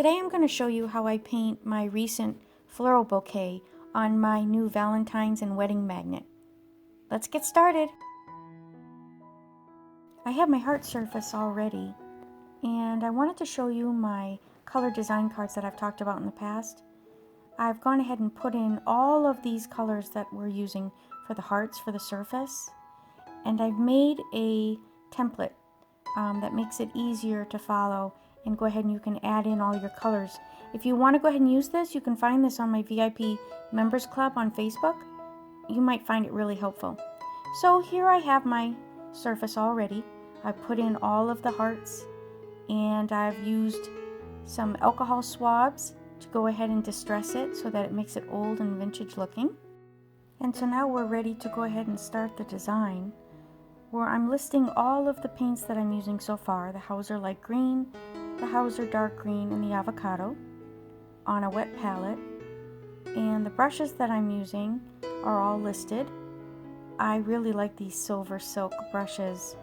Today I'm going to show you how I paint my recent floral bouquet on my new Valentine's and wedding magnet. Let's get started. I have my heart surface already, and I wanted to show you my color design cards that I've talked about in the past. I've gone ahead and put in all of these colors that we're using for the hearts for the surface, and I've made a template that makes it easier to follow, and go ahead and you can add in all your colors. If you want to go ahead and use this, you can find this on my VIP members club on Facebook. You might find it really helpful. So here I have my surface already. I put in all of the hearts, and I've used some alcohol swabs to go ahead and distress it so that it makes it old and vintage looking. And so now we're ready to go ahead and start the design, where I'm listing all of the paints that I'm using so far: the Hauser light green, the Hauser dark green, and the avocado on a wet palette. And the brushes that I'm using are all listed. I really like these silver silk brushes.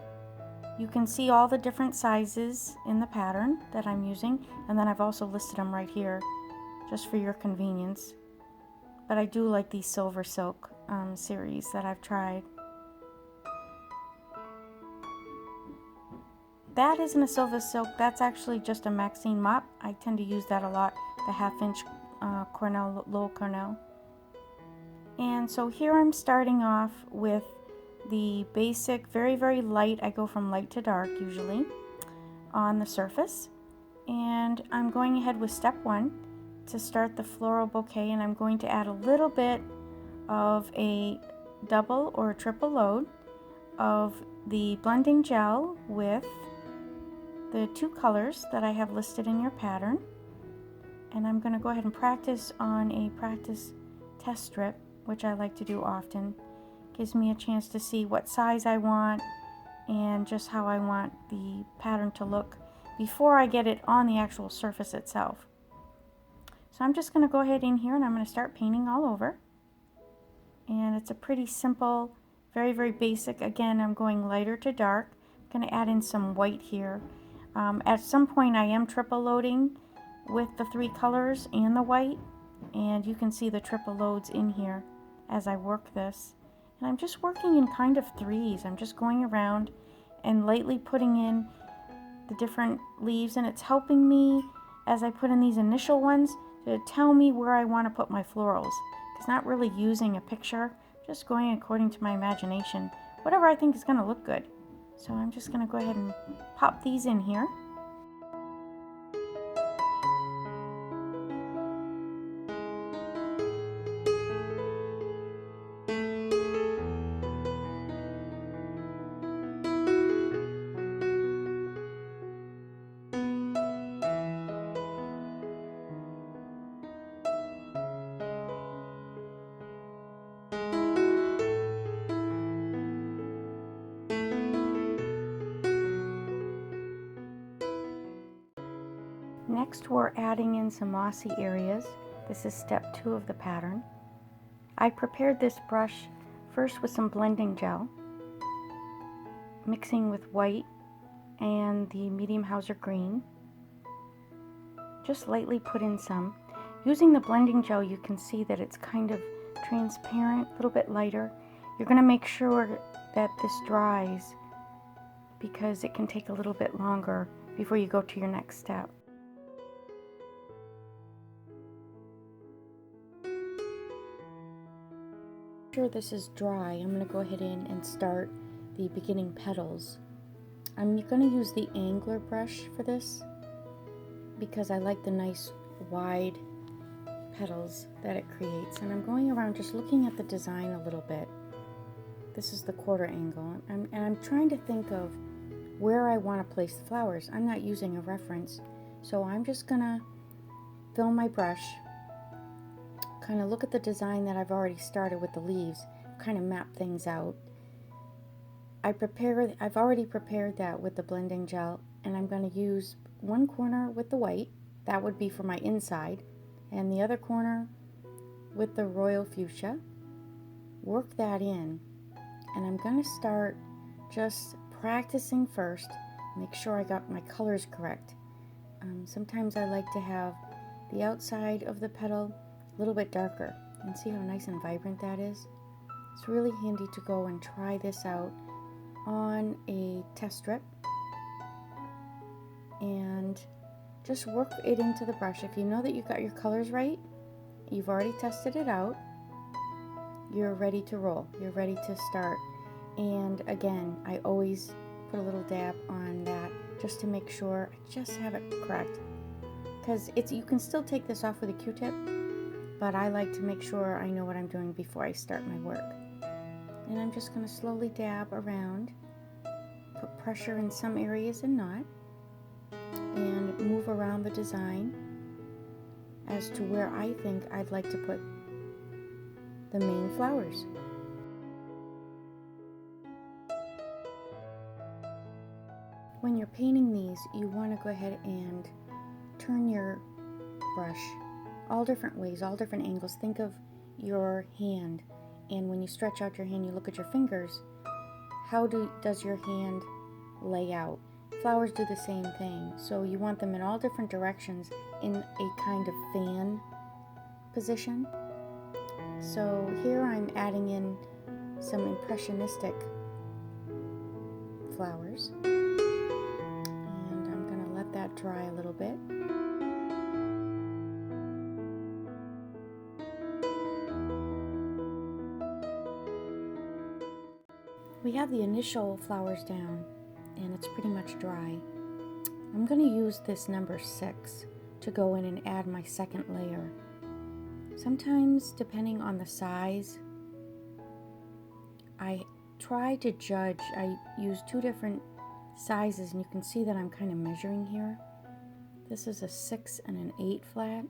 You can see all the different sizes in the pattern that I'm using, and then I've also listed them right here just for your convenience. But I do like these silver silk series that I've tried. That isn't a silver silk, that's actually just a Maxine mop. I tend to use that a lot, the 1/2 inch Cornell, Lowell Cornell. And so here I'm starting off with the basic, very, very light. I go from light to dark usually on the surface. And I'm going ahead with step 1 to start the floral bouquet, and I'm going to add a little bit of a double or a triple load of the blending gel with the 2 colors that I have listed in your pattern. And I'm going to go ahead and practice on a practice test strip, which I like to do often. Gives me a chance to see what size I want and just how I want the pattern to look before I get it on the actual surface itself. So I'm just going to go ahead in here and I'm going to start painting all over. And it's a pretty simple, very, very basic. Again, I'm going lighter to dark. I'm going to add in some white here. At some point I am triple loading with the 3 colors and the white, and you can see the triple loads in here as I work this. And I'm just working in kind of threes. I'm just going around and lightly putting in the different leaves, and it's helping me as I put in these initial ones to tell me where I want to put my florals. It's not really using a picture, just going according to my imagination, whatever I think is going to look good. So I'm just going to go ahead and pop these in here. Next, we're adding in some mossy areas. This is step 2 of the pattern. I prepared this brush first with some blending gel, mixing with white and the medium Hauser green. Just lightly put in some. Using the blending gel, you can see that it's kind of transparent, a little bit lighter. You're going to make sure that this dries because it can take a little bit longer before you go to your next step. After this is dry, I'm going to go ahead in and start the beginning petals. I'm going to use the angler brush for this because I like the nice wide petals that it creates. And I'm going around just looking at the design a little bit. This is the quarter angle, and I'm trying to think of where I want to place the flowers. I'm not using a reference, so I'm just going to fill my brush, kind of look at the design that I've already started with the leaves, kind of map things out. I've already prepared that with the blending gel, and I'm going to use one corner with the white, that would be for my inside, and the other corner with the royal fuchsia. Work that in, and I'm going to start just practicing first, make sure I got my colors correct. Sometimes I like to have the outside of the petal a little bit darker, and see how nice and vibrant that is? It's really handy to go and try this out on a test strip and just work it into the brush. If you know that you got your colors right, you've already tested it out, you're ready to roll, you're ready to start. And again, I always put a little dab on that just to make sure I just have it correct, because you can still take this off with a Q-tip, but I like to make sure I know what I'm doing before I start my work. And I'm just going to slowly dab around, put pressure in some areas and not, and move around the design as to where I think I'd like to put the main flowers. When you're painting these, you want to go ahead and turn your brush all different ways, all different angles. Think of your hand, and when you stretch out your hand, you look at your fingers. How does your hand lay out? Flowers do the same thing, so you want them in all different directions in a kind of fan position. So here I'm adding in some impressionistic flowers, and I'm going to let that dry a little bit. We have the initial flowers down, and it's pretty much dry. I'm going to use this number 6 to go in and add my second layer. Sometimes, depending on the size, I try to judge. I use 2 different sizes, and you can see that I'm kind of measuring here. This is a 6 and an 8 flat.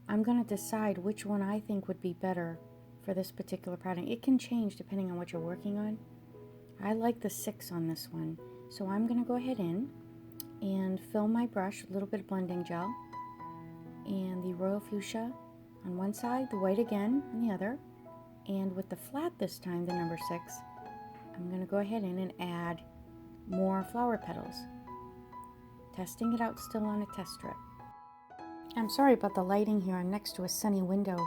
I'm going to decide which one I think would be better for this particular pattern. It can change depending on what you're working on. I like the 6 on this one, so I'm going to go ahead in and fill my brush with a little bit of blending gel and the royal fuchsia on one side, the white again on the other, and with the flat this time, the number 6, I'm going to go ahead in and add more flower petals, testing it out still on a test strip. I'm sorry about the lighting here. I'm next to a sunny window,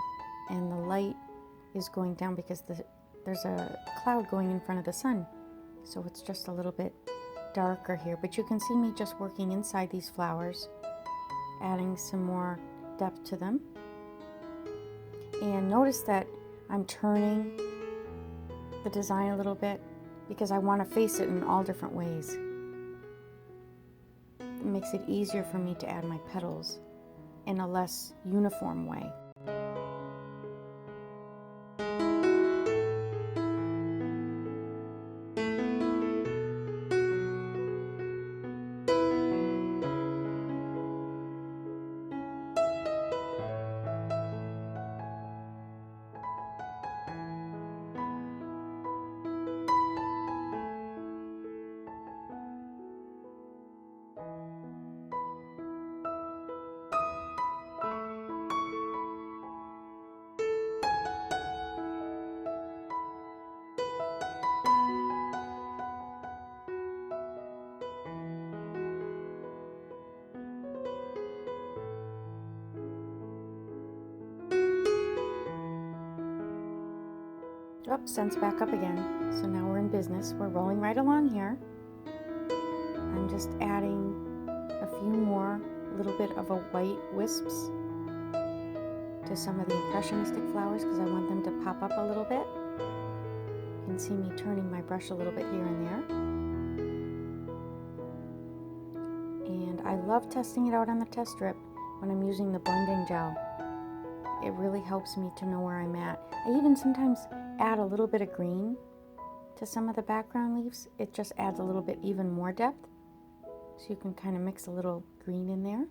and the light is going down because there's a cloud going in front of the sun, so it's just a little bit darker here, but you can see me just working inside these flowers, adding some more depth to them. And notice that I'm turning the design a little bit because I want to face it in all different ways. It makes it easier for me to add my petals in a less uniform way. Oops, sun's back up again. So now we're in business. We're rolling right along here. I'm just adding a few more little bit of a white wisps to some of the impressionistic flowers because I want them to pop up a little bit. You can see me turning my brush a little bit here and there. And I love testing it out on the test strip when I'm using the blending gel. It really helps me to know where I'm at. I even sometimes add a little bit of green to some of the background leaves. It just adds a little bit even more depth. So you can kind of mix a little green in there.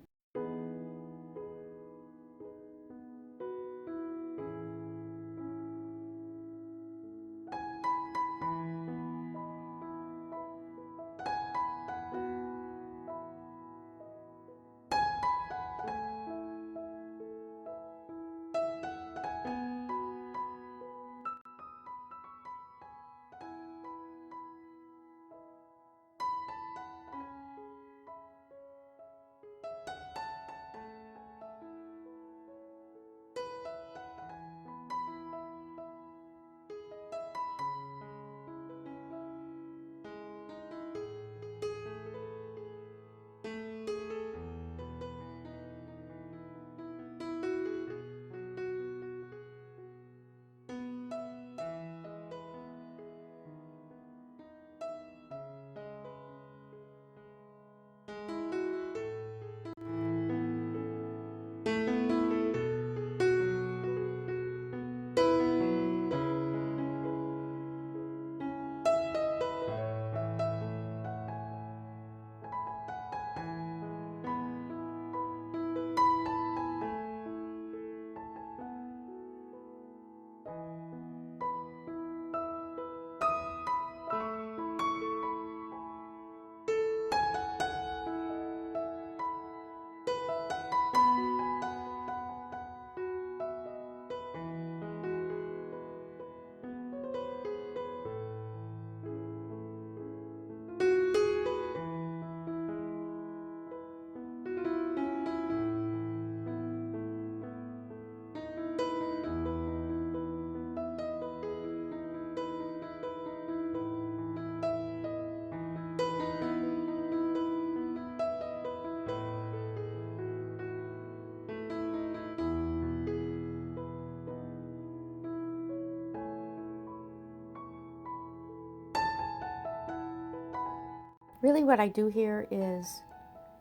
Really what I do here is,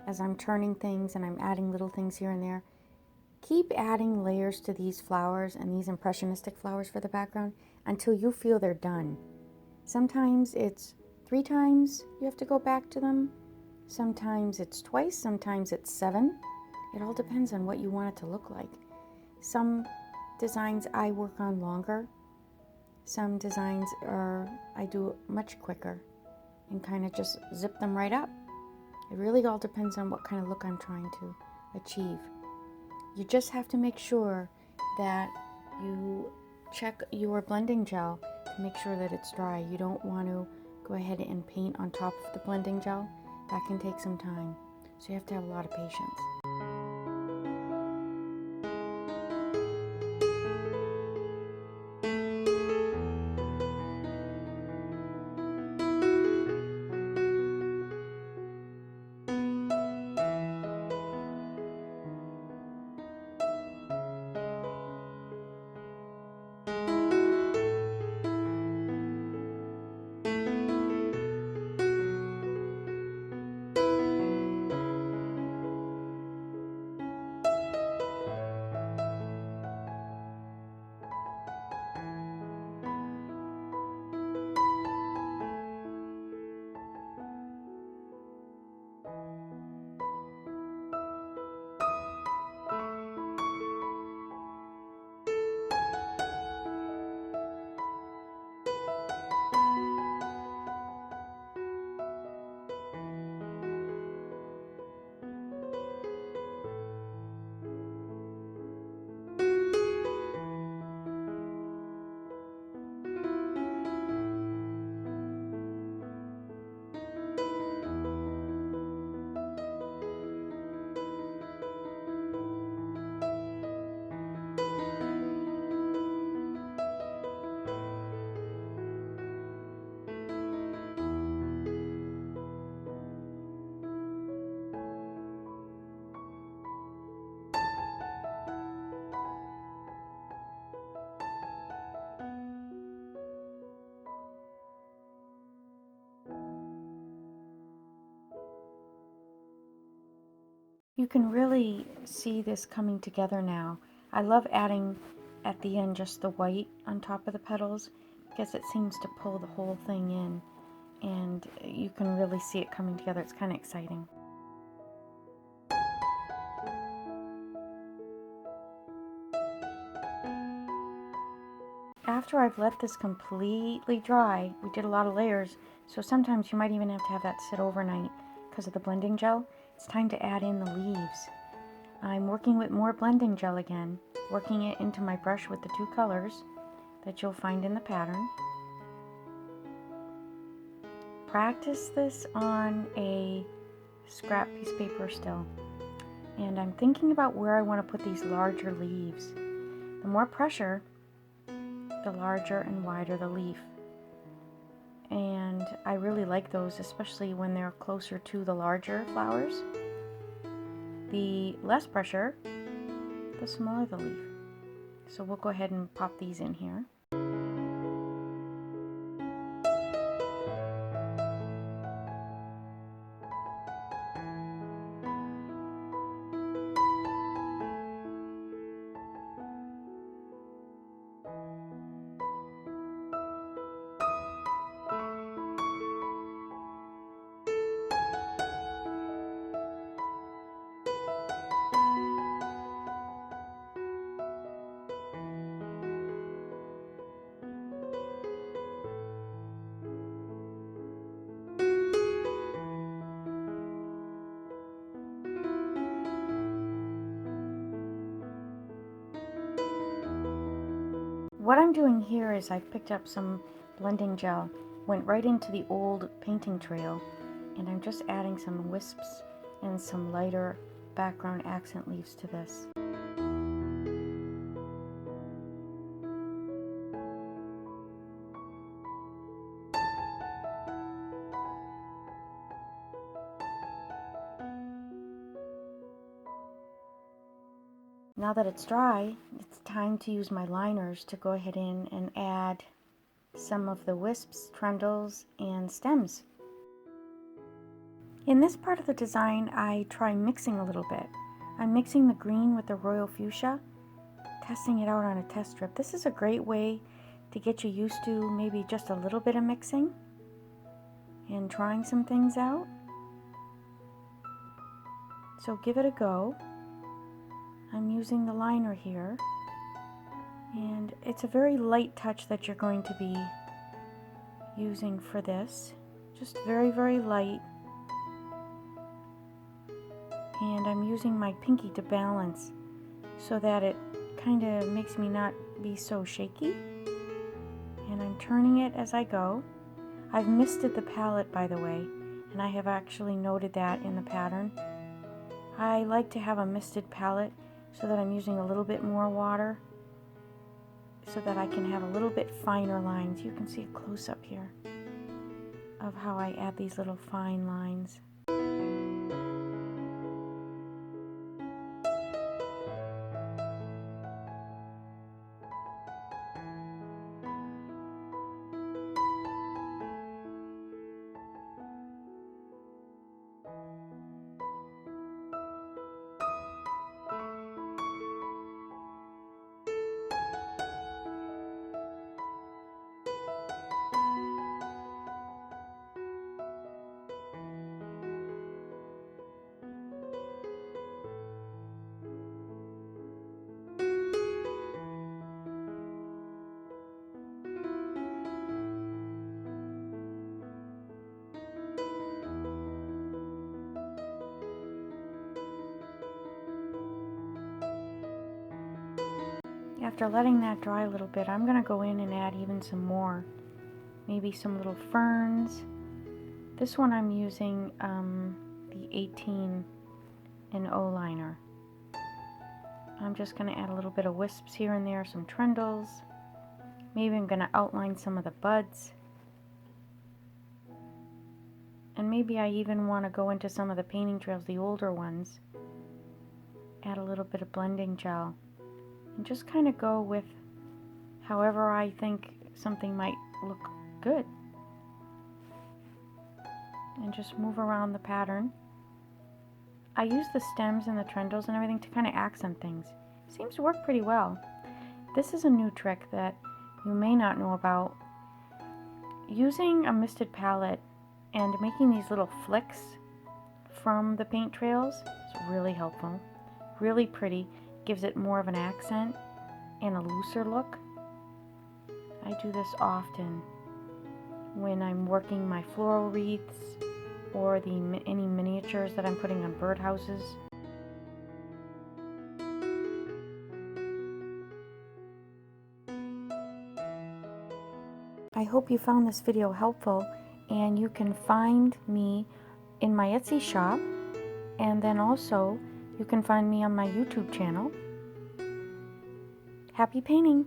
as I'm turning things and I'm adding little things here and there, keep adding layers to these flowers and these impressionistic flowers for the background until you feel they're done. Sometimes it's 3 times you have to go back to them. Sometimes it's twice, sometimes it's 7. It all depends on what you want it to look like. Some designs I work on longer. Some designs I do much quicker and kind of just zip them right up. It really all depends on what kind of look I'm trying to achieve. You just have to make sure that you check your blending gel to make sure that it's dry. You don't want to go ahead and paint on top of the blending gel. That can take some time. So you have to have a lot of patience. You can really see this coming together now. I love adding at the end just the white on top of the petals because it seems to pull the whole thing in, and you can really see it coming together. It's kind of exciting. After I've let this completely dry, we did a lot of layers, so sometimes you might even have to have that sit overnight because of the blending gel. It's time to add in the leaves. I'm working with more blending gel again, working it into my brush with the 2 colors that you'll find in the pattern. Practice this on a scrap piece of paper still. And I'm thinking about where I want to put these larger leaves. The more pressure, the larger and wider the leaf. And I really like those, especially when they're closer to the larger flowers. The less pressure, the smaller the leaf. So we'll go ahead and pop these in here. What I'm doing here is I've picked up some blending gel, went right into the old painting trail, and I'm just adding some wisps and some lighter background accent leaves to this. Now that it's dry, it's time to use my liners to go ahead in and add some of the wisps, trundles, and stems. In this part of the design, I try mixing a little bit. I'm mixing the green with the royal fuchsia, testing it out on a test strip. This is a great way to get you used to maybe just a little bit of mixing and trying some things out. So give it a go. I'm using the liner here, and it's a very light touch that you're going to be using for this. Just very, very light. And I'm using my pinky to balance so that it kind of makes me not be so shaky. And I'm turning it as I go. I've misted the palette, by the way, and I have actually noted that in the pattern. I like to have a misted palette so that I'm using a little bit more water so that I can have a little bit finer lines. You can see a close-up here of how I add these little fine lines. After letting that dry a little bit, I'm going to go in and add even some more. Maybe some little ferns. This one I'm using the 18 in O liner. I'm just going to add a little bit of wisps here and there, some trundles. Maybe I'm going to outline some of the buds. And maybe I even want to go into some of the painting trails, the older ones. Add a little bit of blending gel. And just kind of go with however I think something might look good. And just move around the pattern. I use the stems and the trundles and everything to kind of accent things. Seems to work pretty well. This is a new trick that you may not know about. Using a misted palette and making these little flicks from the paint trails is really helpful. Really pretty. Gives it more of an accent and a looser look. I do this often when I'm working my floral wreaths or any miniatures that I'm putting on birdhouses. I hope you found this video helpful, and you can find me in my Etsy shop, and then also you can find me on my YouTube channel. Happy painting!